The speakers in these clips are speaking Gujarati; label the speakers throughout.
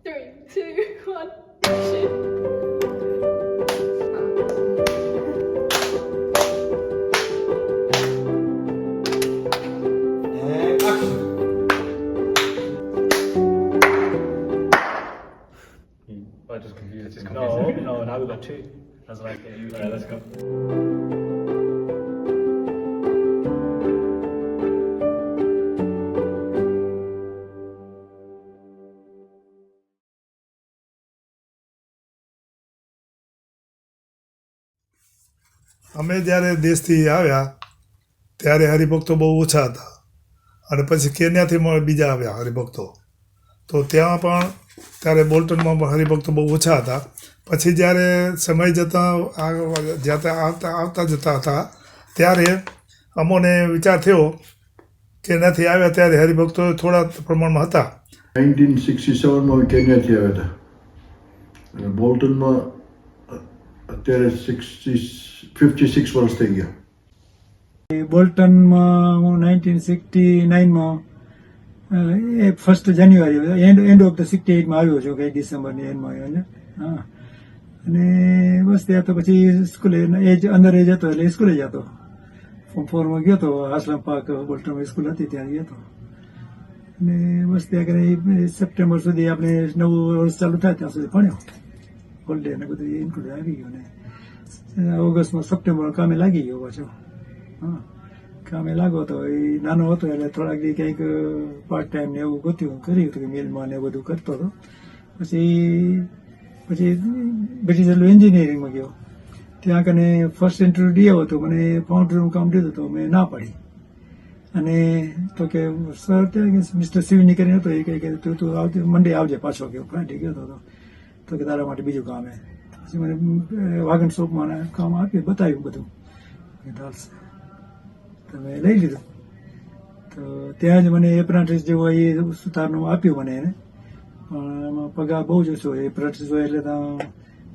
Speaker 1: 3, 2, 1, action.
Speaker 2: I just confused.
Speaker 3: No, now we've got two. I was like, yeah,
Speaker 2: Alright, let's go.
Speaker 4: અમે જ્યારે દેશથી આવ્યા ત્યારે હરિભક્તો બહુ ઓછા હતા અને પછી કેન્યાથી બીજા આવ્યા હરિભક્તો તો ત્યાં પણ ત્યારે બોલ્ટનમાં પણ હરિભક્તો બહુ ઓછા હતા પછી જ્યારે સમય જતાં આવતા જતા હતા ત્યારે અમોને વિચાર થયો કે એનાથી આવ્યા ત્યારે હરિભક્તો થોડા પ્રમાણમાં હતા
Speaker 5: 1967માં કેન્યાથી આવ્યા હતા અને બોલ્ટનમાં અત્યારે 56 વર્ષ થઈ ગયા.
Speaker 6: બોલ્ટનમાં હું 1969માં first January end of the 68માં આવ્યો છું કઈ ડિસેમ્બરની એન્ડમાં આવ્યો ને હા અને બસ ત્યાં તો પછી સ્કૂલે અંડર એજ હતો એટલે સ્કૂલે જતો ફોર્મ 4માં ગયો હતો આશ્રમ પાર્ક બોલ્ટનમાં સ્કૂલ હતી ત્યાં ગયો હતો અને બસ ત્યાં કરી સપ્ટેમ્બર સુધી આપણે નવું વર્ષ ચાલુ થાય ત્યાં સુધી ભણ્યો હોલિડે ને બધું ઇન્ક્લુડ આવી ગયું ને ઓગસ્ટમાં સપ્ટેમ્બર કામે લાગી ગયો પાછો હા કામે લાગો તો એ નાનો હતો એટલે થોડાક દી કંઈક પાર્ટ ટાઈમ ને એવું ગોત્યું કર્યું હતું કે મિલમાં ને એવું બધું કરતો હતો પછી બ્રિટિશ એન્જિનિયરિંગમાં ગયો ત્યાં કને ફર્સ્ટ ઇન્ટરવ્યુ દીધો હતો મને ફાઉન્ડરનું કામ દીધું તો મેં ના પાડી અને તો કે સર ત્યાં મિસ્ટર શિવની કરીને હતો એ કહે કે તું આવજે મંડે આવજે પાછો ગયો ફ્રાઇડે ગયો હતો તો કે તારા માટે બીજું કામ પછી મને વાગન શોપમાં કામ આપ્યું બતાવ્યું બધું ચાલશે તમે લઈ લીધું તો ત્યાં જ મને એપ્રેન્ટિસ જેવો એ સુતારનું આપ્યું મને એને પણ એમાં પગાર બહુ જ ઓછો એપ્રેન્ટિસ હોય એટલે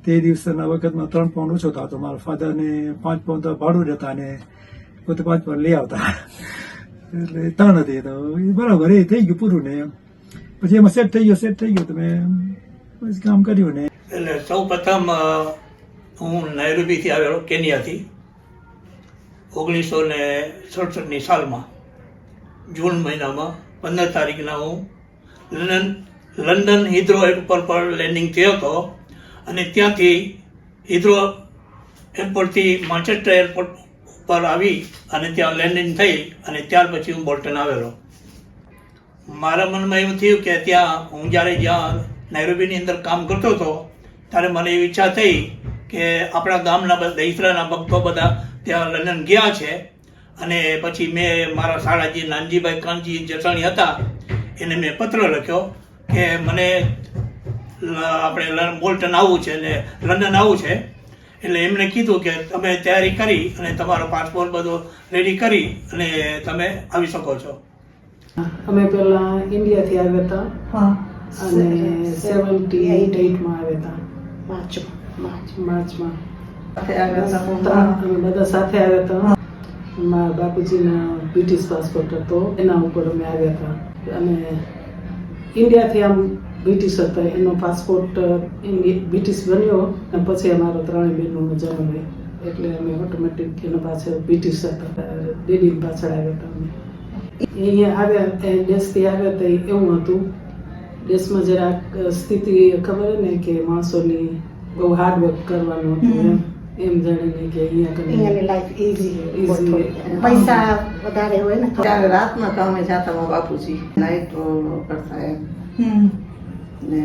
Speaker 6: તે દિવસના વખતમાં 3 પાઉન્ડ ઓછો થતો મારા ફાધરને 5 પાઉન્ડ તો ભાડું રહેતા અને પોતે 5 પાઉન્ડ લઈ આવતા એટલે 3 હતી તો એ બરાબર એ થઈ ગયું પૂરું ને એમ પછી એમાં સેટ થઈ ગયો તો મેં પછી કામ કર્યું ને
Speaker 7: એટલે સૌ પ્રથમ હું નૈરોબીથી આવેલો કેન્યાથી 1967ની સાલમાં જૂન મહિનામાં 15 તારીખના હું લંડન હિથ્રો એરપોર્ટ પર લેન્ડિંગ થયો હતો અને ત્યાંથી હિથ્રો એરપોર્ટથી માન્ચેસ્ટર એરપોર્ટ પર આવી અને ત્યાં લેન્ડિંગ થઈ અને ત્યાર પછી હું બોલ્ટન આવેલો મારા મનમાં એવું થયું કે ત્યાં હું જ્યાં નૈરોબીની અંદર કામ કરતો હતો ત્યારે મને એવી ઈચ્છા થઈ કે આપણા ગામના બધા ઈસરાના ભક્તો બધા ત્યાં લંડન ગયા છે અને પછી મેં મારા શાળાજી નાનજીભાઈ કાનજી જસાણી હતા એને મેં પત્ર લખ્યો કે મને આપણે બોલ્ટન આવવું છે ને લંડન આવવું છે એટલે એમણે કીધું કે તમે તૈયારી કરી અને તમારો પાસપોર્ટ બધો રેડી કરી અને તમે આવી શકો છો.
Speaker 8: અમે પહેલા ઇન્ડિયાથી આવ્યા હતા અને 78માં આવ્યા હતા માર્ચમાં અમે બધા સાથે આવ્યા હતા મારા બાપુજીના બ્રિટિશ પાસપોર્ટ હતો એના ઉપર અમે આવ્યા હતા અને ઇન્ડિયાથી આમ બ્રિટિશ હતા એનો પાસપોર્ટ બ્રિટિશ બન્યો અને પછી અમારો 3 બહેનોનો જન્મ એટલે અમે ઓટોમેટિક એનો પાછળ બ્રિટિશ હતા ડેડી પાછળ આવ્યા હતા અમે અહીંયા આવ્યા દેશથી આવ્યા હતા એવું હતું દેશમાં જરાક સ્થિતિ ખબર ને કે માણસોની બહુ હાર્ડ વર્ક કરવાનું હતું એમ જાણીને કે
Speaker 9: અહીંયાની લાઈફ ઈઝી પૈસા વધારે હોય ને ત્યારે રાતના કામે જતા મારા બાપુજી નાઈટ કરતા એમ ને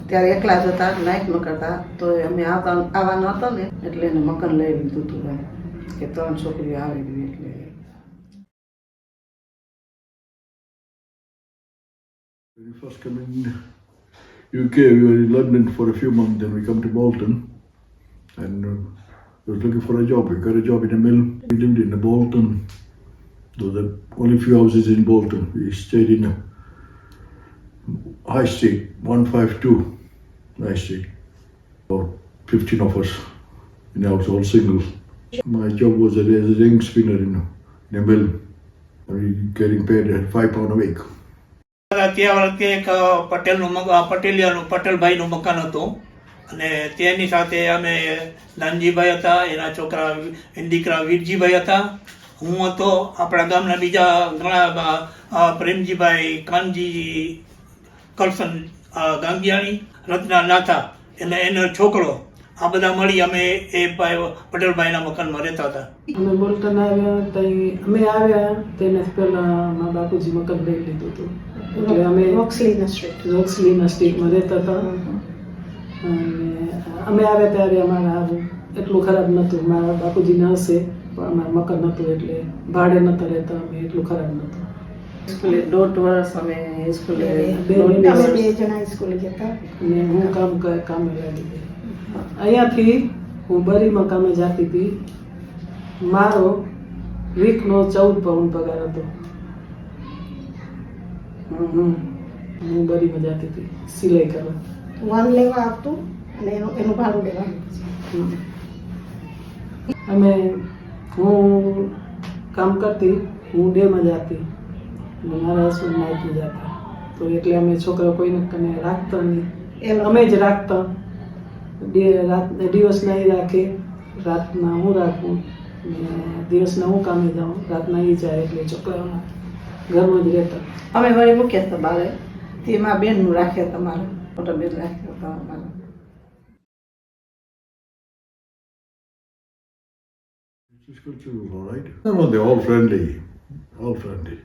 Speaker 9: ત્યારે એકલા જ હતા નાઈટમાં કરતા તો અમે આવવાનો હતો ને એટલે એને મકાન લઈ લીધું હતું કે 3 છોકરીઓ આવી ગઈ એટલે
Speaker 5: When we first came in UK, we were in London for a few months, then we come to Bolton and we was looking for a job. We got a job in a mill. We lived in Bolton. There were only few houses in Bolton. We stayed in High Street, 152 High Street. About 15 of us in the house, all single. My job was as a ring spinner in a mill. We getting paid at £5 a week.
Speaker 7: ત્યાં વખતે એક પટેલિયાનું પટેલભાઈનું મકાન હતું અને તેની સાથે અમે નાનજીભાઈ હતા, એના છોકરા દીકરા વીરજીભાઈ હતા, હું હતો, આપણા ગામના બીજા ઘણા પ્રેમજીભાઈ, કાનજી, કરશન ગાંગિયાણી, રત્ના નાથા અને એનો છોકરો, આ બધા મળી અમે એ પટેલભાઈના મકાનમાં રહેતા હતા.
Speaker 8: અમે બોલ્ટન આવ્યા ત્યાં અમે આવ્યા તેને પહેલા મારા બાપુજી મકાન લઈ લીધું હતું, એટલે અમે રોક્સલીના સ્ટ્રીટમાં રહેતા હતા. અને અમે આવ્યા ત્યારે અમારા એટલું ખરાબ નહોતું, મારા બાપુજીને હશે પણ અમારું મકાન નહોતું એટલે ભાડે નહોતા રહેતા અમે, એટલું ખરાબ નહોતું.
Speaker 9: સ્કૂલે 1.5 વર્ષ અમે સ્કૂલે
Speaker 8: બે જણા સ્કૂલે જતા અને હું કામે લાગી ગઈ. અહીંયાથી હું બરીમાં કામે જતી હતી, મારો વીકનો 14 પાઉન્ડ પગાર હતો. હું બરીમાં જતી હતી સિલાઈ કરવા.
Speaker 2: વન લેવા આવતું અને એનું ભાડું લેવાનું.
Speaker 8: હું કામ કરતી, હું ડેમાં જતી અને મારા હસબન્ડ નાઇટમાં જતા, તો એટલે અમે છોકરા કોઈને કને રાખતા નહીં, અમે જ રાખતા. દિવસના એ રાખે, રાતના હું રાખું, દિવસના હું કામે જાઉં, રાતના એ જાય, એટલે છોકરાઓના ઘરમાં જ રહેતા.
Speaker 9: અમે વળી મૂક્યા હતા બારે, તેમાં બેનનું રાખ્યા હતા, મારે મોટા બેન રાખ્યા હતા અમારા.
Speaker 5: School children, all right? No, they're all friendly, all friendly.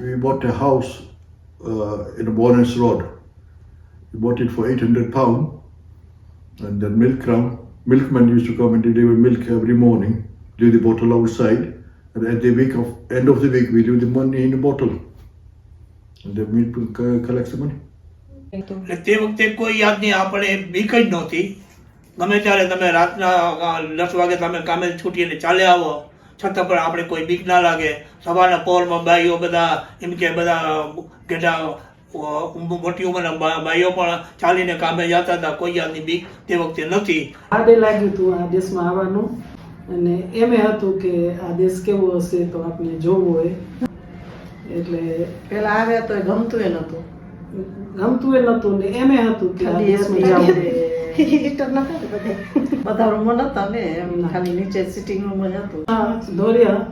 Speaker 5: We bought a house in Bonus Road. We bought it for £800, and then milkman used to come and deliver milk every morning, leave the bottle outside, and at the end of the week we leave the money in the bottle, and the milk collects the money.
Speaker 7: તે વખતે કોઈ યાદ નહીં, આપણે બીક જ નહોતી. ગમે ત્યારે તમે રાતના 10 વાગે તમે કામે છૂટીને ચાલે આવો, છતાં પણ આપણે કોઈ બીક ના લાગે. સવારના પહોરમાં બાઈઓ બધા એમ કે બધા ગેડા મોટી ઉંમરના બાઈઓ પણ ચાલીને કામે જતા હતા, કોઈ જાતની બીક તે વખતે નથી.
Speaker 8: આડે લાગ્યું હતું આ દેશમાં આવવાનું, અને એમે હતું કે આ દેશ કેવો હશે તો આપણે જોવું હોય, એટલે
Speaker 9: પેલા આવ્યા તો ગમતું એ નહોતું,
Speaker 8: ને એમે હતું કે આ દેશમાં જવું.
Speaker 9: બધા રૂમો નતા ને, એમ ખાલી નીચે સિટિંગ રૂમ જ હતું.
Speaker 8: ધોરિયા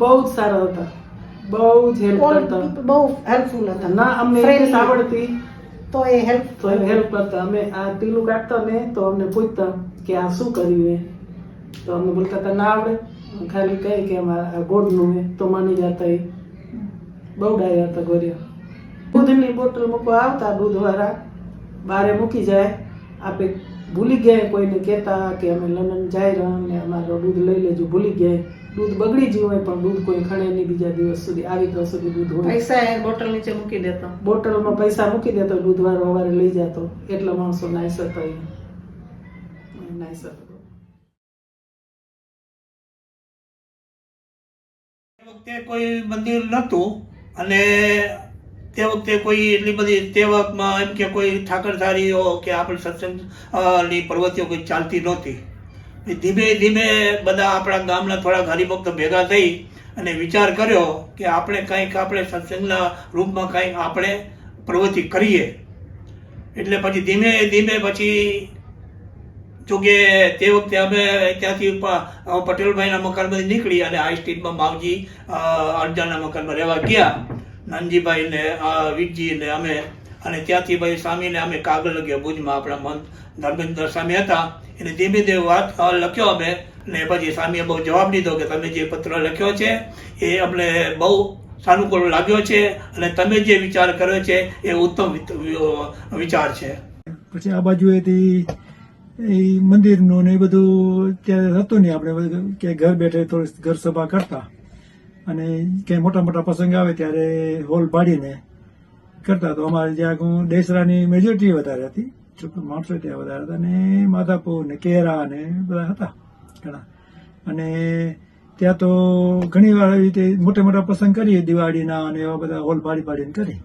Speaker 8: બહુ જ સારા હતા, બહુ જ હેલ્પ કરતા,
Speaker 2: બહુ હેલ્પફુલ હતા.
Speaker 8: ના અમને ઇંગ્લિશ આવડતી
Speaker 2: તો એ
Speaker 8: હેલ્પ કરતા. અમે આ પીલું કાઢતા ને તો અમને પૂછતા કે આ શું કર્યું એ, તો અમને બોલતા હતા ના આવડે, ખાલી કહે કે અમારા ગોળનું હે તો માની જતા. એ બહુ ડાયા હતા ગોરિયા. દૂધની બોટલ મૂકવા આવતા, દૂધવાળા બારે મૂકી જાય, આપે ભૂલી ગયા કોઈને કહેતા કે અમે લંડન જઈ રહ્યા ને અમારો દૂધ લઈ લેજો, ભૂલી ગયા. દૂધ બગડી ગયું હોય પણ દૂધ કોઈ ખણે નહીં, બીજા દિવસ સુધી આવી ત્યાં સુધી દૂધ હોય.
Speaker 9: પૈસા એ બોટલ નીચે મૂકી દેતો,
Speaker 8: બોટલમાં પૈસા મૂકી દેતો, દૂધવાળો સવારે લઈ જતો. એટલા માણસો નાઈસ હતા, નાઈસ હતો.
Speaker 7: તે વખતે કોઈ મંદિર નહોતું, અને તે વખતે કોઈ એટલી બધી તે વખતમાં એમ કે કોઈ ઠાકરધારીઓ કે આપણે સત્સંગની પ્રવૃત્તિઓ કોઈ ચાલતી નહોતી. ધીમે ધીમે બધા આપણા ગામના થોડાક હરિભક્તો ભેગા થઈ અને વિચાર કર્યો કે આપણે કંઈક આપણે સત્સંગના રૂપમાં કંઈક આપણે પ્રવૃત્તિ કરીએ. એટલે પછી ધીમે ધીમે પછી જોકે તે વખતે અમે ત્યાંથી પટેલભાઈના મકાનમાંથી નીકળી અને હાઈ સ્ટ્રીટમાં માવજી અડજાના મકાનમાં રહેવા ગયા, નાનજીભાઈ ને વીરજી ને અમે. અને ત્યાંથી ભાઈ સ્વામીને અમે કાગળ લખ્યો ભુજમાં, આપણા મન ધર્મેન્દ્ર સ્વામી હતા, એને ધીમે ધીમે વાત લખ્યો અમે. ને પછી સ્વામીએ બહુ જવાબ દીધો કે તમે જે પત્ર લખ્યો છે એ અમને બહુ સાનુકૂળ લાગ્યો છે, અને તમે જે વિચાર કર્યો છે એ ઉત્તમ વિચાર છે.
Speaker 6: પછી આ બાજુએથી એ મંદિરનું ને એ બધું ત્યારે હતું નહીં, આપણે કે ઘર બેઠે થોડી ઘર સભા કરતા, અને ક્યાંય મોટા મોટા પ્રસંગ આવે ત્યારે હોલ પાડીને કરતા. તો અમારે જ્યાં દેશરાની મેજોરિટી વધારે હતી, માણસો ત્યાં વધારે હતા, ને માધાપુર ને કેરા ને બધા હતા ઘણા. અને ત્યાં તો ઘણી વાર એવી રીતે મોટા મોટા પ્રસંગ કરીએ, દિવાળીના અને એવા બધા હોલ પાડીને કરી.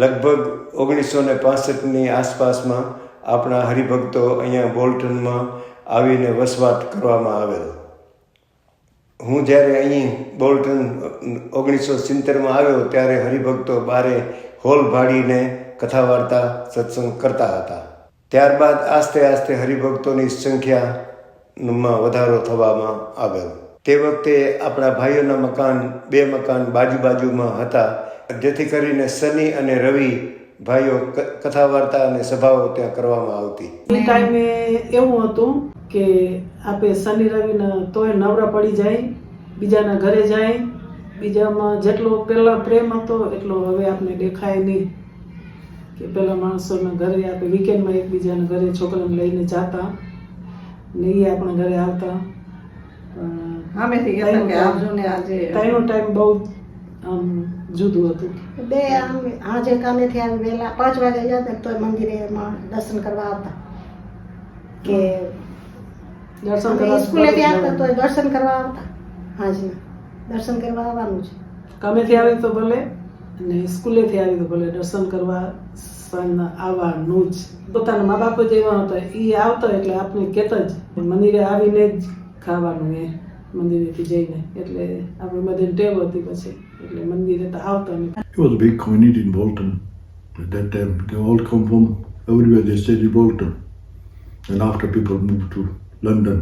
Speaker 10: લગભગ 1965ની આસપાસમાં આપણા હરિભક્તો અહીંયા બોલ્ટનમાં આવીને વસવાટ કરવામાં આવેલ. હું જ્યારે અહીં બોલ્ટન 1970માં આવ્યો ત્યારે હરિભક્તો બારે હોલ ભાડીને કથા વાર્તા સત્સંગ કરતા હતા. ત્યારબાદ આસ્તે આસ્તે હરિભક્તોની સંખ્યામાં વધારો થવામાં આવ્યો. તે વખતે આપણા ભાઈઓના મકાન 2 મકાન બાજુમાં હતા, જેથી કરીને શનિ અને રવિ ભાઈઓ કથા વાર્તા અને સભાઓ ત્યાં કરવામાં આવતી.
Speaker 8: એ ટાઈમે એવું હતું કે આપણે શનિ રવિના તોય નવરા પડી જાય, બીજાના ઘરે જાય. બીજામાં જેટલો પહેલાં પ્રેમ હતો એટલો હવે આપણે દેખાય નહીં. કે પહેલાં માણસોના ઘરે આપણે વીકેન્ડમાં એકબીજાના ઘરે છોકરાને લઈને જતા ને એ આપણા ઘરે આવતા. ત્રણનો ટાઈમ બહુ આમ જુદું હતું.
Speaker 2: બે આજે કામેથી આવી વહેલા 5 વાગે જતા તો મંદિરેમાં દર્શન કરવા આવતા, કે
Speaker 8: દર્શન કરવા
Speaker 2: સ્કૂલેથી આવતા તો દર્શન કરવા આવતા. હાજના દર્શન કરવા આવવાનું છે.
Speaker 8: કામેથી આવે તો ભલે અને સ્કૂલેથી આવી તો ભલે દર્શન કરવા આવવાનું જ. પોતાના મા બાપ જ એવા હતા, એ આવતા એટલે આપણે કહેતા જ મંદિરે આવીને જ ખાવાનું એ મંદિરેથી જઈને, એટલે આપણે બધાને ટેવ હતી પછી એટલે મંદિરે તો આવતા નહીં.
Speaker 5: It was a big community in Bolton at that time. They all come from everywhere. They stayed in Bolton, and after people moved to London,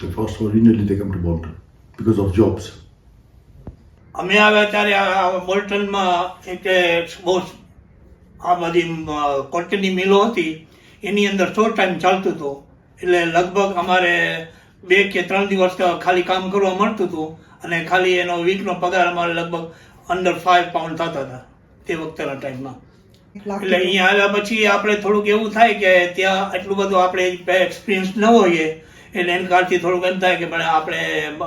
Speaker 5: the first originally they come to Bolton because of jobs.
Speaker 7: અમે આવ્યા ત્યારે બોલ્ટનમાં એટલે બહુ આ બધી કોટનની મિલો હતી, એની અંદર થોડો ટાઈમ ચાલતું હતું. એટલે લગભગ અમારે 2 કે 3 દિવસ ખાલી કામ કરવા મળતું હતું અને ખાલી એનો વીકનો પગાર અમારે લગભગ under 5 પાઉન્ડ થતા હતા તે વખતેના ટાઈમમાં. એટલે અહીંયા આવ્યા પછી આપણે થોડુંક એવું થાય કે ત્યાં એટલું બધું આપણે એક્સપિરિયન્સ ન હોઈએ, એટલે એના કારણથી થોડુંક એમ થાય કે આપણે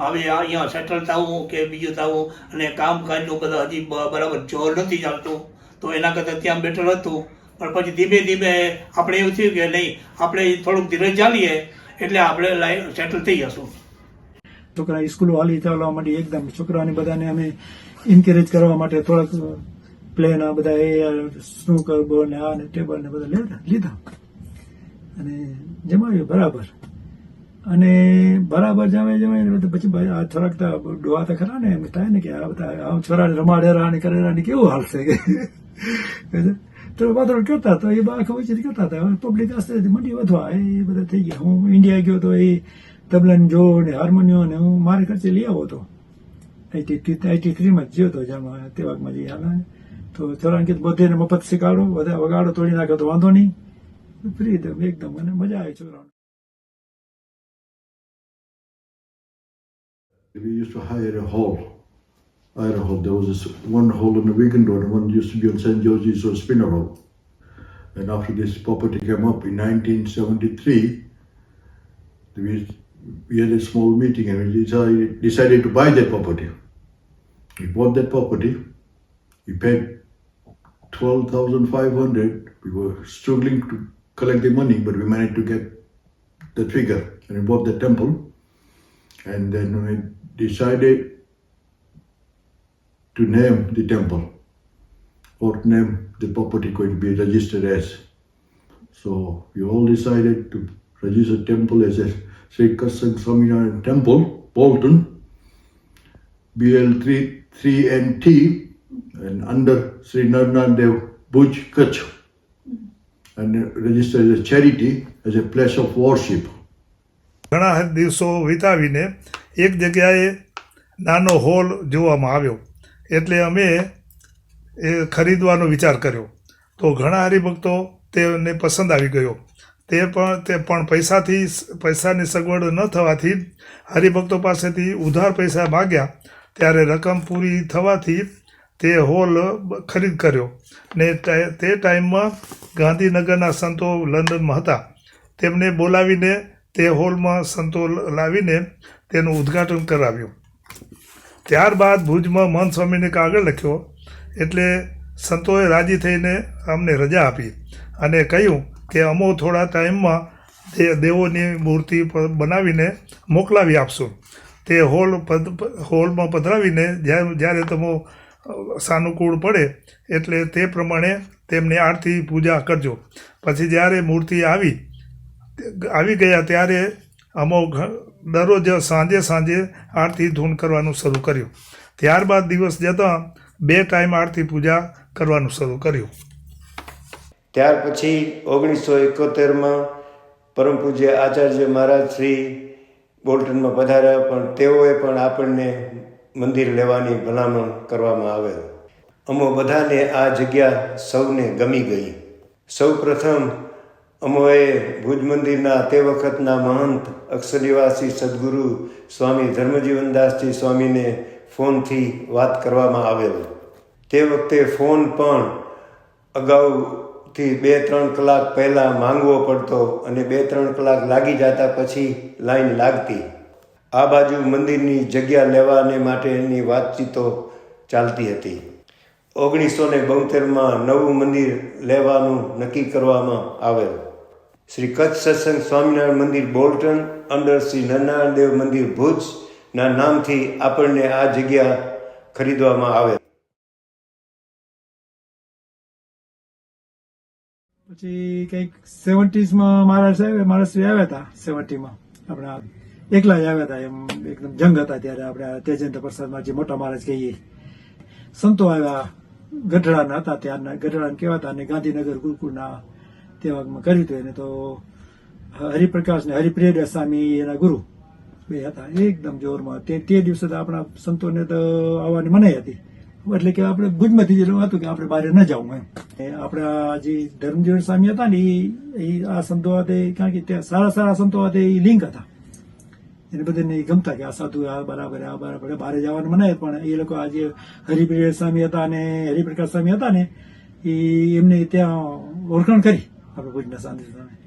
Speaker 7: હવે અહીંયા સેટલ થવું કે બીજું થવું, અને કામકાજનું બધા હજી બરાબર જોર નથી ચાલતું, તો એના કરતાં ત્યાં બેટર હતું. પણ પછી ધીમે ધીમે આપણે એવું થયું કે નહીં, આપણે થોડુંક ધીરજ ચાલીએ એટલે આપણે લાઈફ સેટલ થઈ જશું.
Speaker 6: છોકરા સ્કૂલો હાલી ચાલવા માંડી એકદમ. છોકરાને બધાને અમે એન્કરેજ કરવા માટે થોડાક પ્લેન આ બધા એ સ્નૂકર બોર્ડ ને આ ને ટેબલ ને બધા લીધા અને જમાવ્યું બરાબર. અને બરાબર જમાય પછી થોડાક ડોહા તો ખરા ને એમ થાય ને કે આ બધા છોરાને રમાડેરા ને કરેરા ને કેવું હાલશે કે તો વાદળ કરતા તો એ આખા વચ્ચે કરતા હતા. પબ્લિક આસ્તે મંડી વધવા એ બધા થઈ ગયા. હું ઇન્ડિયા ગયો તો એ તબલાને જો ને હાર્મોનિયમ ને હું મારે ખર્ચે લઈ આવ્યો હતો. 83માં જ ગયો હતો જેમાં તે વાગમાં જઈ હાલ તો છોરાને કીધું બધે મફત શીખાડો, બધા વગાડો, તોડી નાખો તો વાંધો નહીં, ફ્રી એકદમ. મને મજા આવી છોકરાઓને.
Speaker 5: We used to hire a hall. There was this one hall on the Wigan Road, and one used to be on St. George's or Spinner Road. And after this property came up in 1973, we had a small meeting and we decided to buy that property. We bought that property. We paid 12,500. We were struggling to collect the money, but we managed to get that figure, and we bought the temple. And then we decided to name the temple, what name the property going to be registered as. So we all decided to register the temple as a S.K.S.S. Swaminarayan Temple, Bolton, BL3NT, and under Swaminarayan Bhuj, Kutch, and register as a charity, as a place of worship.
Speaker 4: ઘણા દિવસો વિતાવીને એક જગ્યાએ નાનો હોલ જોવામાં આવ્યો, એટલે અમે એ ખરીદવાનો વિચાર કર્યો. તો ઘણા હરિભક્તો તેને પસંદ આવી ગયો. તે પણ પૈસાની સગવડ ન થવાથી હરિભક્તો પાસેથી ઉધાર પૈસા માગ્યા. ત્યારે રકમ પૂરી થવાથી તે હોલ ખરીદ કર્યો ને તે ટાઈમમાં ગાંધીનગરના સંતો લંડનમાં હતા. તેમને બોલાવીને તે હોલમાં સંતો લાવીને તેનું ઉદ્ઘાટન કરાવ્યું. ત્યારબાદ ભુજમાં મહંત સ્વામીને કાગળ લખ્યો, એટલે સંતોએ રાજી થઈને અમને રજા આપી અને કહ્યું કે અમો થોડા ટાઈમમાં દેવોની મૂર્તિ બનાવીને મોકલાવી આપશું. તે હોલમાં પધરાવીને જ્યારે તમે સાનુકૂળ પડે એટલે તે પ્રમાણે તેમની આરતી પૂજા કરજો. પછી જ્યારે મૂર્તિ આવી ગયા ત્યારે અમો દરરોજ સાંજે આરતી ધૂન કરવાનું શરૂ કર્યું. ત્યારબાદ દિવસ જતાં 2 ટાઈમ આરતી પૂજા કરવાનું શરૂ કર્યું.
Speaker 10: ત્યાર પછી 1971માં પરમ પૂજ્ય આચાર્ય મહારાજ શ્રી બોલ્ટનમાં પધાર્યા, પણ તેઓએ પણ આપણને મંદિર લેવાની ભલામણ કરવામાં આવેલ. અમો બધાને આ જગ્યા સૌને ગમી ગઈ. સૌ પ્રથમ અમોએ ભુજ મંદિરના તે વખતના મહંત અક્ષરનિવાસી સદગુરુ સ્વામી ધર્મજીવનદાસજી સ્વામીને ફોનથી વાત કરવામાં આવેલ. તે વખતે ફોન પણ અગાઉથી 2-3 કલાક પહેલાં માંગવો પડતો અને 2-3 કલાક લાગી જતા પછી લાઈન લાગતી. આ બાજુ મંદિરની જગ્યા લેવાને માટેની વાતચીતો ચાલતી હતી. 1972માં નવું મંદિર લેવાનું નક્કી કરવામાં આવેલ. શ્રી કચ્છ સત્સંગ સ્વામિનારાયણ મંદિર બોલ્ટન અંડર શ્રી નરનારાયણ દેવ મંદિર ભુજના નામથી આપણને આ જગ્યા ખરીદવામાં આવેલ.
Speaker 6: પછી કંઈક 70s મહારાષ્ટ્ર આવ્યા હતા. 70માં આપણા એકલા જ આવ્યા હતા. એમ એકદમ જંગ હતા ત્યારે આપણે તેજેન્દ્ર પ્રસાદમાં જે મોટા મહારાજ કહીએ સંતો આવ્યા. ગઢડાના હતા, ત્યારના ગઢડાને કહેવાતા, અને ગાંધીનગર ગુરુકુળના તે વાગમાં કર્યું હતું એને. તો હરિપ્રકાશ ને હરિપ્રિય સ્વામી એના ગુરુ 2 હતા, એકદમ જોરમાં. તે દિવસે તો આપણા સંતોને તો આવવાની મનાઈ હતી. એટલે કે આપણે ભુજમાંથી જેટલું હતું કે આપણે બહાર ન જવું એમ. આપણા જે ધર્મજીવન સ્વામી હતા ને એ આ સંતો હતા, કારણ કે ત્યાં સારા સંતો હતા, એ લિંક હતા. એને બધાને ગમતા કે આ સાધુ આ બરાબર બહાર જવાનું મનાય. પણ એ લોકો આજે હરિપ્રિય સ્વામી હતા અને હરિપ્રકાશ સ્વામી હતા ને એ એમને ત્યાં ઓળખાણ કરી આપણે ભુજના સાંજે સ્વામી.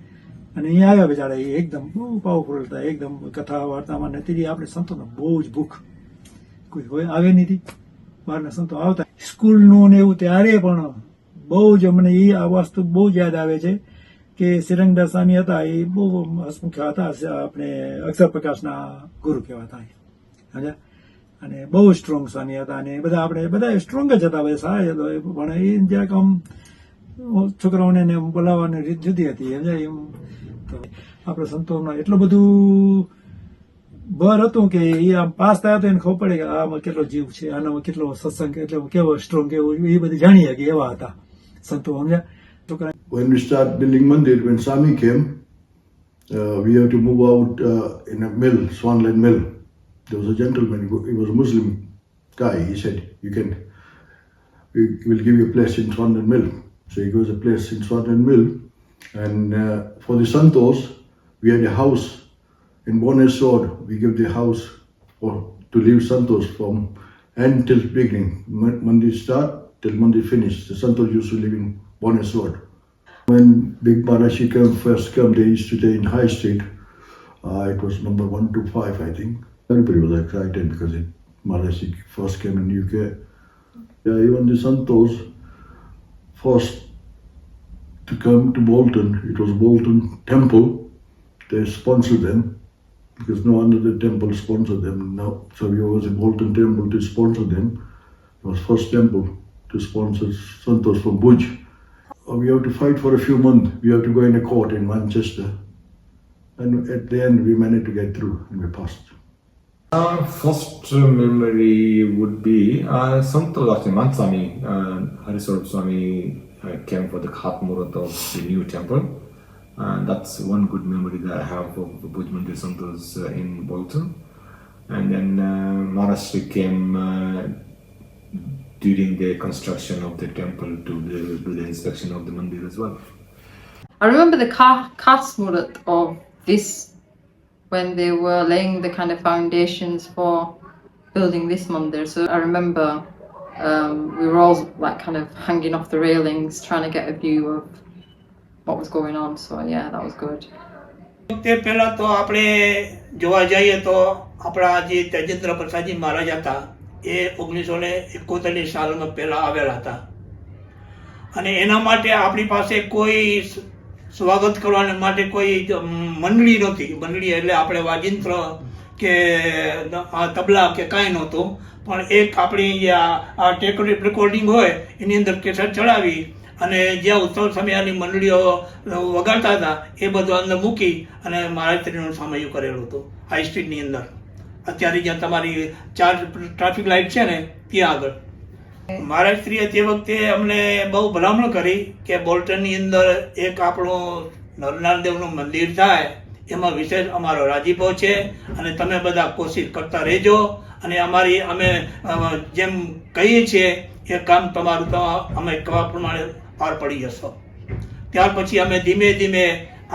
Speaker 6: અને અહીંયા આવ્યા બિચારા, એ એકદમ બહુ પાવરફુલ હતા. એકદમ કથા વાર્તામાં નથી. આપણે સંતોનો બહુ જ ભૂખ, કોઈ હોય આવે નહીં. બહારના સંતો આવતા સ્કૂલનું ને એવું ત્યારે પણ બહુ જ મને એ આ વસ્તુ બહુ જ યાદ આવે છે કે શ્રીરંગદાસ સ્વામી હતા, એ બહુ હસમુખ હતા. આપણે અક્ષર પ્રકાશના ગુરુ કહેવાતા સમજ્યા. અને બહુ સ્ટ્રોંગ સ્વામી હતા. અને બધા સ્ટ્રોંગ જ હતા, બધા સારા જ હતા. પણ એ જરાક આમ છોકરાઓને બોલાવવાની રીત જુદી હતી સમજાય એમ. તો આપણે સંતોનો એટલું બધું બર હતું કે એ આમ પાસ થયા તો એને ખબર પડે કે આમાં કેટલો જીવ છે, આનામાં કેટલો સત્સંગ, એટલે કેવો સ્ટ્રોંગ, કેવો એ બધી જાણી શકે એવા હતા સંતો સમજ્યા. છોકરા
Speaker 5: When we start building mandir, when Swami came, we have to move out in a mill, Swanland mill. There was a gentleman, he was a Muslim guy. He said, we will give you a place in Swanland mill. So he gives a place in Swanland mill. And for the Santos, we had a house in Bonnes Road. We give the house to leave Santos from end till beginning. Mandir start till Mandir finish. The Santos used to live in Bonnes Road. When Big Maharaji first came, they used to stay in High Street. It was number 125, I think. Everybody was excited because Maharaji first came in UK. Yeah, even the Santos first to come to Bolton, it was Bolton Temple. They sponsored them because no other temple sponsored them. Now, so we was a Bolton Temple to sponsor them. It was first temple to sponsor Santos from Bhuj. We have to fight for a few months. We have to go in a court in Manchester. And at the end, we managed to get through and we passed.
Speaker 11: Our first memory would be Santo Lakshmi Swami, Hariswarup Swami came for the Khatmurat of the new temple. That's one good memory that I have of the Bhuj Mandir Santos in Bolton. And then Maharashtra came during the construction of the temple to do the inspection of the mandir as well.
Speaker 1: I remember the Kasmurat of this, when they were laying the kind of foundations for building this mandir. So I remember we were all like kind of hanging off the railings trying to get a view of what was going on. So yeah, that was good.
Speaker 7: તે પહેલા તો આપણે જોવા જઈએ તો આપણા જે તેજેન્દ્ર પ્રસાદજી મહારાજ હતા એ 1971 સાલમાં પહેલા આવેલા હતા. અને એના માટે આપણી પાસે કોઈ સ્વાગત કરવા માટે કોઈ મંડળી નહોતી. મંડળી એટલે આપણે વાજિંત્ર કે તબલા કે કાંઈ નહોતું. પણ એક આપણી આ ટેપ રેકોર્ડિંગ હોય એની અંદર કેસેટ ચડાવી અને જ્યાં ઉત્સવ સમયાની મંડળીઓ વગાડતા હતા એ બધું અંદર મૂકી અને મહારાજશ્રીનું સામયું કરેલું હતું હાઈ સ્ટ્રીટની અંદર. અત્યારે જ્યાં તમારી 4 ટ્રાફિક લાઇટ છે ને ત્યાં આગળ. મહારાજશ્રીએ તે વખતે અમને બહુ ભલામણ કરી કે બોલ્ટનની અંદર એક આપણું નરનારાયણ દેવનું મંદિર થાય, એમાં વિશેષ અમારો રાજીપો છે અને તમે બધા કોશિશ કરતા રહેજો અને અમે જેમ કહીએ છીએ એ કામ તમારું તો અમે કહેવા પ્રમાણે પાર પડી જશો. ત્યાર પછી અમે ધીમે ધીમે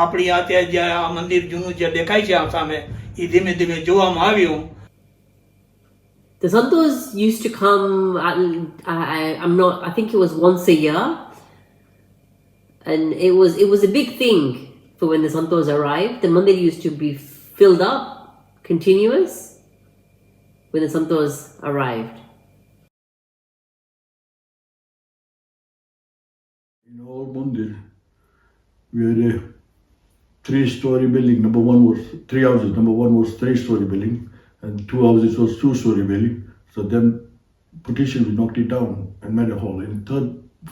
Speaker 7: આપણી આ ત્યાં જે આ મંદિર જૂનું જે દેખાય છે આ સામે એ ધીમે ધીમે જોવામાં આવ્યું.
Speaker 12: The Santos used to come, I think it was once a year, and it was a big thing for when the Santos arrived. The mandir used to be filled up, continuous, when the Santos arrived.
Speaker 5: In old Mandir, we had a 3-story building. Number one was 3 houses. Number one was 3-story building, and 2 houses was 2-story building. So then petition we knocked it down and made a hall. In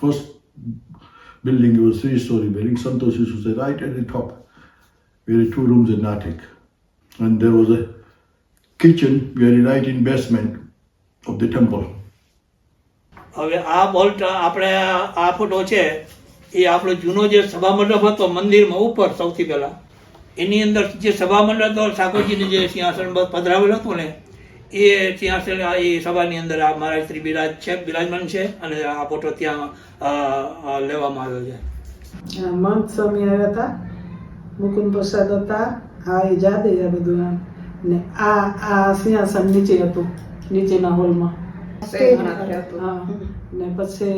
Speaker 5: first building it was 3-story building. Santos used to say right at the top. We had 2 rooms in attic, and there was a kitchen very right in basement of the temple.
Speaker 7: હવે આ બોલ્ટ આપણે આ ફોટો છે એ આપણો જૂનો જે સભા મંડપ હતો મંદિરમાં ઉપર સૌથી પહેલા એની અંદર જે સભા મંડપ હતો ઠાકોરજીને જે સિંહાસન પધરાવેલું હતું ને એ સિંહાસન એ સભાની અંદર આ મહારાજશ્રી બિરાજમાન છે અને આ ફોટો ત્યાં લેવામાં આવ્યો છે.
Speaker 8: મંત સ્વામી આવ્યા હતા, મુકુંદ પ્રસાદ હતા, આ એ જાદે આ બધું ને આ સિંહાસન નીચે હતું નીચેના હોલમાં. ને પછી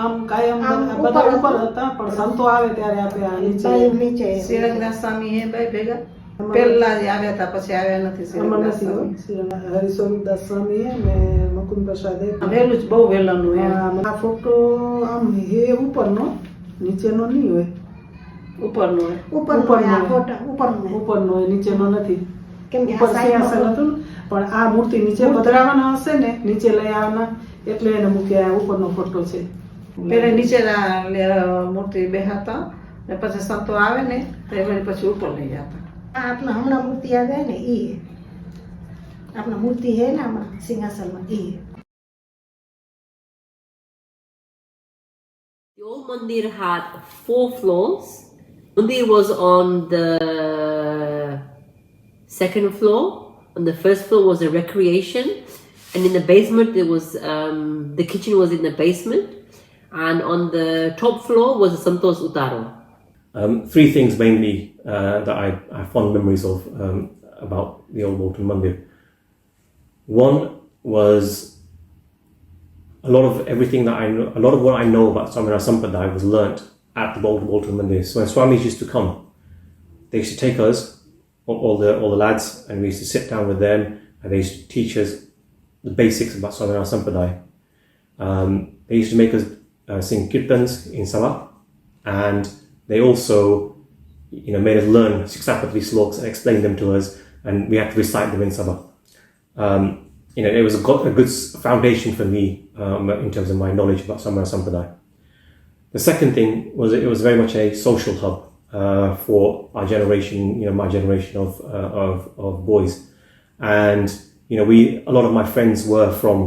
Speaker 8: આમ કાયમ બધા ઉપર હતા પણ સંતો આવે ત્યારે આપણે
Speaker 9: નીચે શ્રીરંગદાસ સ્વામી એ ભાઈ ભેગા પહેલા જ આવ્યા હતા, પછી આવ્યા નથી.
Speaker 8: હરિસ્વરૂપદાસ સ્વામી ને મુકુંદ પ્રસાદ
Speaker 9: વહેલું જ બહુ વહેલાનું.
Speaker 8: આ ફોટો આમ એ ઉપરનો નીચેનો નહીં હોય, ઉપરનો હોય નીચેનો નથી. ઉપર સિંહાસન હતું પણ આ મૂર્તિ નીચે પધરાવાના હશે ને નીચે લઈ આવવાના એટલે એને મૂક્યા. ઉપરનો ફોટો છે.
Speaker 9: પેલા નીચેના મૂર્તિ બેહાતા ને પછી સંતો આવે ને તો પછી ઉપર લઈ જતા.
Speaker 2: આપણા હમણાં મૂર્તિ આવે ને એ આપણા મૂર્તિ હે ને આમાં સિંહાસનમાં એ.
Speaker 12: The old mandir had 4 floors. Mandir was on the 2nd floor. On the 1st floor was a recreation, and in the basement there was the kitchen was in the basement, and on the top floor was a Santos Utaro.
Speaker 13: 3 things mainly that I have fond memories of about the old Bolton Mandir. One was a lot of everything that I know, a lot of what I know about Swaminarayan Sampradaya was learnt at the Bolton Mandir. So when Swamis used to come, they used to take us, all the lads, and we used to sit down with them, and they used to teach us the basics about Swaminarayan Sampradaya. They used to make us sing kirtans in Sabha, and they also, made us learn 6 Apatri sloks and explain them to us, and we had to recite them in Sabha. It was a good foundation for me in terms of my knowledge about Swaminarayan Sampradaya. The second thing was it was very much a social hub for our generation, my generation of boys, and a lot of my friends were from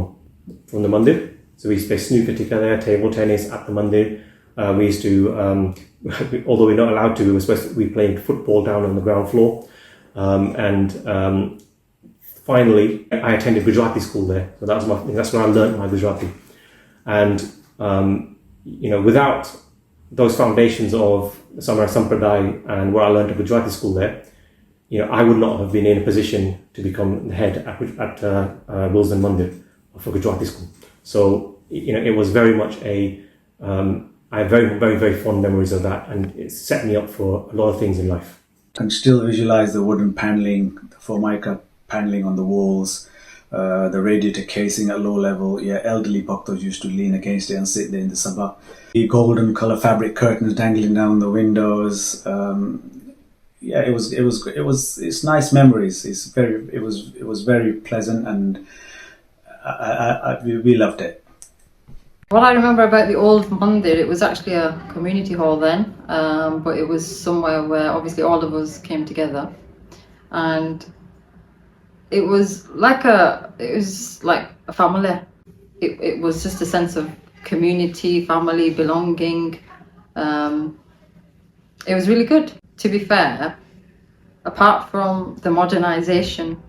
Speaker 13: the mandir, so we used to play snooker together, table tennis at the mandir. We used to, although we're not allowed to, we played football down on the ground floor, and finally I attended Gujarati school there, so that's where I learned my Gujarati, and without those foundations of Samarpan Sampradaya and what I learned at Gujarati school there, I would not have been in a position to become the head at Wilson Mandir for Gujarati school. So it was very much I have very, very, very fond memories of that, and it set me up for a lot of things in life.
Speaker 14: I can still visualize the wooden paneling, the formica paneling on the walls, the radiator casing at low level. Yeah, elderly bhaktas used to lean against it and sit there in the sabha. The golden color fabric curtains dangling down the windows. It's nice memories. It was very pleasant, and we loved it.
Speaker 1: What I remember about the old mandir, it was actually a community hall then, but it was somewhere where obviously all of us came together, and it was like a family. It was just a sense of community, family, belonging. It was really good. To be fair, apart from the modernization,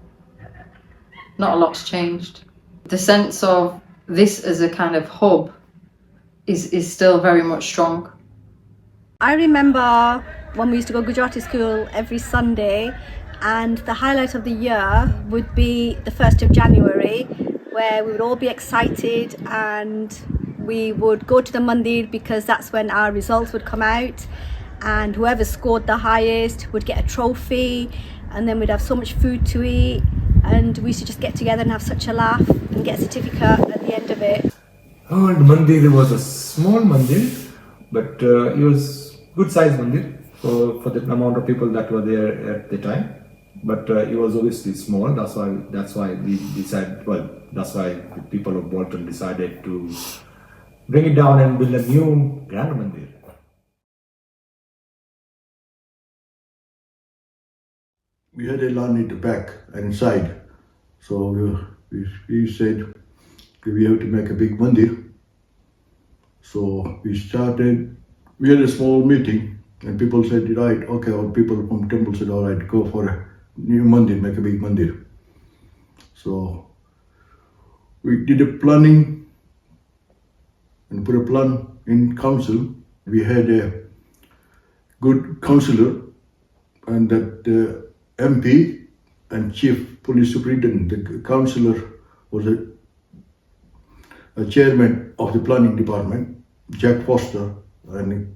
Speaker 1: not a lot's changed. The sense of this as a kind of hub is still very much strong.
Speaker 15: I remember when we used to go Gujarati school every Sunday, and the highlight of the year would be the 1st of January, where we would all be excited and we would go to the mandir because that's when our results would come out, and whoever scored the highest would get a trophy, and then we'd have so much food to eat, and we used to just get together and have such a laugh and get a certificate at the end of it.
Speaker 11: Oh, and mandir was a small mandir, but it was good sized mandir for the amount of people that were there at the time. But it was obviously small. That's why we decided. Well, that's why the people of Bolton decided to bring it down and build a new grand mandir.
Speaker 5: We had a land at the back and side, so we said we have to make a big mandir. So we had a small meeting, and people said, right, okay, or people from temple said, all right, go for a new mandir, make a big mandir. So we did a planning and put a plan in council. We had a good councillor, and that MP and chief police superintendent. The councillor was a chairman of the planning department, Jack Foster, and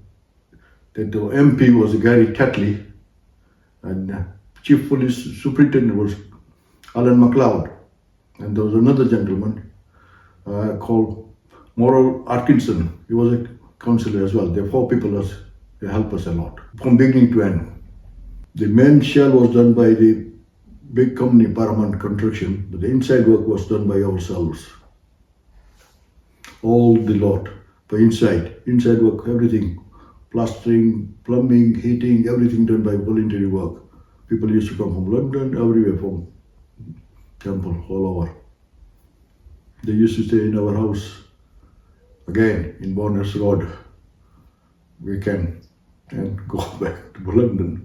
Speaker 5: the MP was Gary Tatley, and chief police superintendent was Alan MacLeod, and there was another gentleman called Morrell Atkinson. He was a councillor as well. There are 4 people they helped us a lot from beginning to end. The main shell was done by the big company Paramount Construction, but the inside work was done by ourselves. All the lot, for inside work, everything, plastering, plumbing, heating, everything done by voluntary work. People used to come from London, everywhere from Temple, all over. They used to stay in our house again in Bonners Road weekend and go back to London.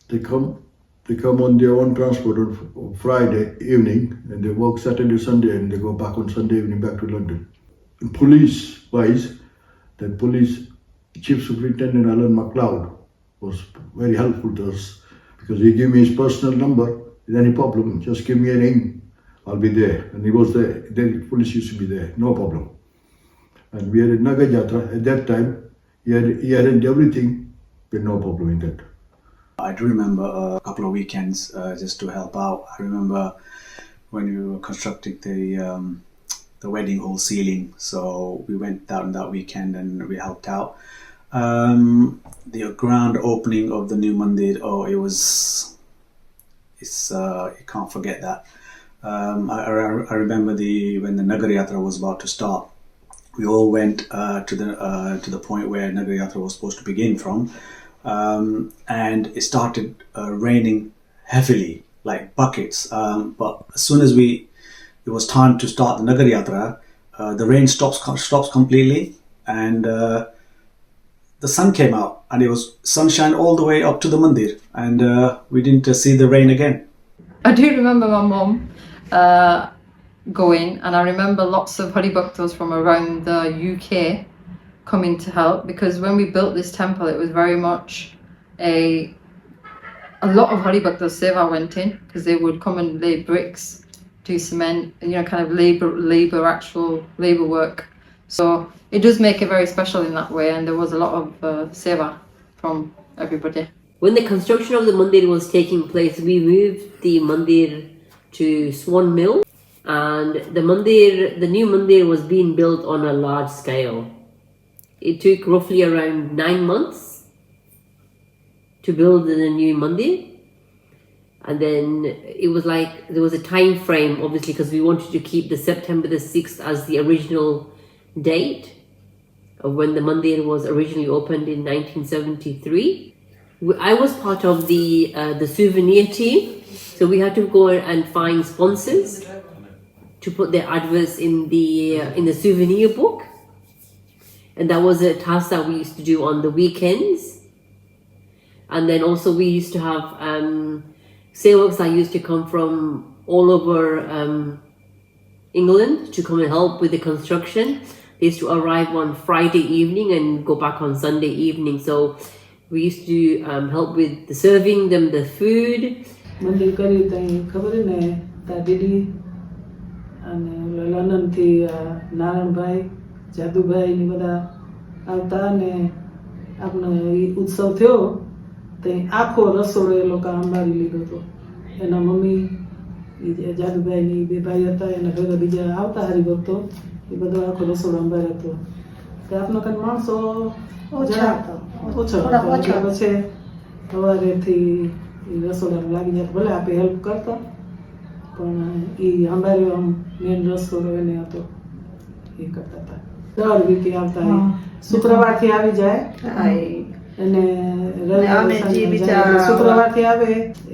Speaker 5: They come on their own transport on Friday evening, and they work Saturday, Sunday, and they go back on Sunday evening back to London. And police-wise, the police chief superintendent Alan MacLeod was very helpful to us, because he gave me his personal number. If any problem, just give me a ring, I'll be there. And he was there. The police used to be there, no problem. And we had a Naga Jatra at that time. He arranged everything with no problem in that.
Speaker 14: I do remember a couple of weekends just to help out. I remember when we were constructing the wedding hall ceiling, so we went down that weekend and we helped out. The grand opening of the new mandir, you can't forget that. I remember when the Nagar Yatra was about to start, we all went to the point where Nagar Yatra was supposed to begin from. And it started raining heavily, like buckets. But as soon as it was time to start the Nagar Yatra, the rain stops completely, and the sun came out, and it was sunshine all the way up to the mandir, and we didn't see the rain again.
Speaker 1: I do remember my mum going, and I remember lots of haribhaktos from around the UK coming to help, because when we built this temple, it was very much a lot of haribhaktos seva went in, because they would come and lay bricks, do cement, and kind of actual labor work. So it does make it very special in that way, and there was a lot of seva from everybody.
Speaker 12: When the construction of the mandir was taking place, we moved the mandir to Swan Mill, and the new mandir was being built on a large scale. It took roughly around 9 months to build the new mandir, and then it was like there was a time frame, obviously, because we wanted to keep the September the 6th as the original date, of when the mandir was originally opened in 1973. I was part of the souvenir team, so we had to go and find sponsors to put their adverts in the souvenir book, and that was a task that we used to do on the weekends. And then also we used to have sewaks that used to come from all over England to come and help with the construction. They used to arrive on Friday evening and go back on Sunday evening. So we used to help with the serving them the food.
Speaker 8: મંદિર કર્યું ત્યાં ખબર ને તા દીદી અને લંડન થી નારાયણભાઈ જાદુભાઈ ને બધા આવતા ને આપણો ઈ ઉત્સવ થયો તે આખો રસોડો એ લોકો અંબારી લીધો હતો. એના મમ્મી જાદુભાઈ ની બે ભાઈ હતા એના ઘરે બીજા આવતા હરિભક્તો એ બધો આખો રસોડો અંબારી હતો. તે આપનો કાંઈ માણસો ઓછા હતા પછી સવારેથી રસોડામાં લાગી જાય ભલે આપણે હેલ્પ કરતા પણ એ અંબારીઓ આમ મેન રસોડો એને હતો એ કરતા હતા. દર વીકે આવતા શુક્રવારથી આવી જાય અને શુક્રવારથી આવે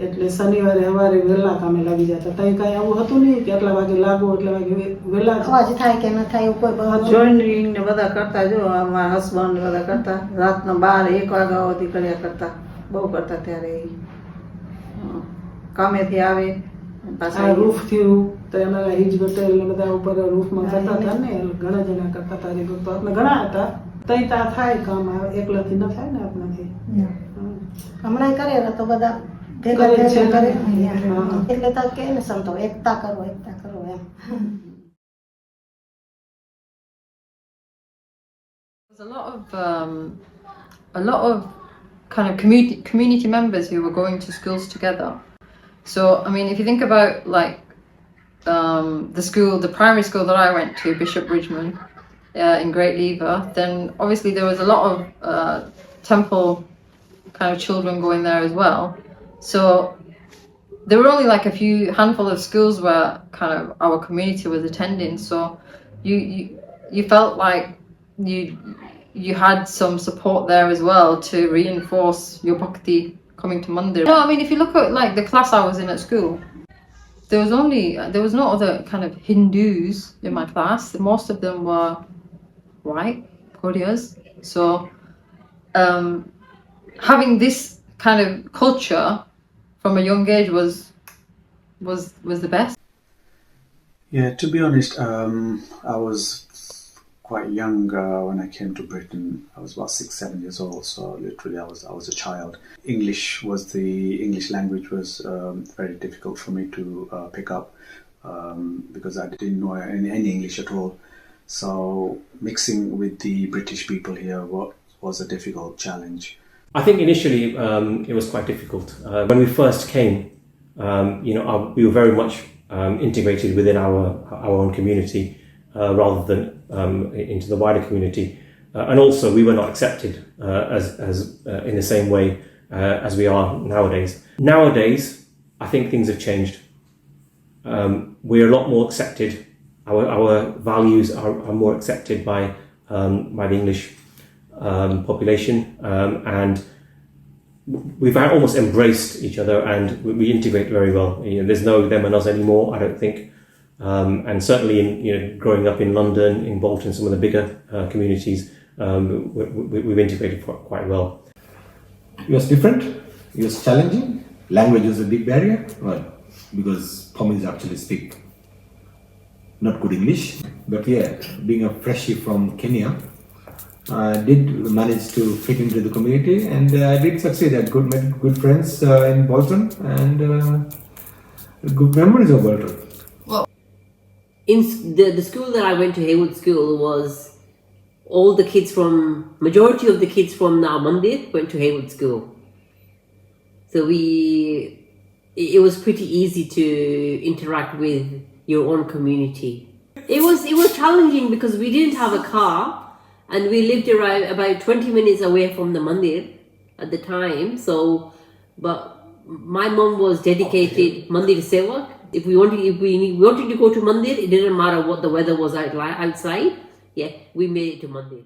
Speaker 8: એટલે શનિવારે સવારે વહેલા કામે લાગી જતા. ત્યાં કાંઈ આવું હતું નહીં કે આટલા વાગે લાગો એટલા વાગે વહેલા
Speaker 2: અવાજ થાય કે ન થાય કોઈ
Speaker 9: જોઈનિંગ ને બધા કરતા. જો અમારા હસબન્ડ બધા કરતા રાતના 12-1 વાગ્યા સુધી કર્યા કરતા. બહુ કરતા ત્યારે કામેથી આવે પાછા
Speaker 8: રૂફ થયું તો અમારા હિજ હોટેલ ને બધા ઉપર રૂફમાં કરતા હતા ને ઘણા જણા કરતા હતા. હરિભક્તો આપણે ઘણા હતા. તઈ તા થાય કામ એકલાથી ન થાય ને આપણાથી.
Speaker 2: હમણાં કરે તો બધા ભેગા કરે એટલે તો કે ને સંતો એકતા કરો એમ.
Speaker 1: There's a lot of kind of community members who were going to schools together. So I mean, if you think about like the primary school that I went to, Bishop Bridgman in Great Lever, then obviously there was a lot of temple kind of children going there as well. So there were only like a few handful of schools where kind of our community was attending. So you felt like you had some support there as well to reinforce your bhakti coming to mandir. No, I mean, if you look at like the class I was in at school, there was no other kind of Hindus in my class. Most of them were white, Koreans. So having this kind of culture from a young age was the best.
Speaker 14: Yeah, to be honest, I was quite young when I came to Britain. I was about 6-7 years old, so literally I was a child. English language was very difficult for me to pick up because I didn't know any English at all. So mixing with the British people here was a difficult challenge.
Speaker 13: I think initially it was quite difficult. When we first came, we were very much integrated within our own community rather than into the wider community, and also we were not accepted as in the same way as we are nowadays. Nowadays, I think things have changed. We're a lot more accepted. Our values are more accepted by the English population, and we've almost embraced each other, and we integrate very well. There's no them and us anymore, I don't think. And certainly in growing up in London, in Bolton, some of the bigger communities, we've integrated quite well.
Speaker 11: It was different. It was challenging. Language was a big barrier, well, because Pomis actually speak not good English. But yeah, being a freshie from Kenya, I did manage to fit into the community, and I did succeed. I had made good friends in Bolton, and good memories of Bolton.
Speaker 12: In the school that I went to, Haywood School, was majority of the kids from our mandir went to Haywood School. So it was pretty easy to interact with your own community. It was challenging because we didn't have a car, and we lived about 20 minutes away from the mandir at the time. But my mom was dedicated mandir sevak. If we wanted to go to mandir, it didn't matter what the weather was outside. Yeah, we made it to mandir.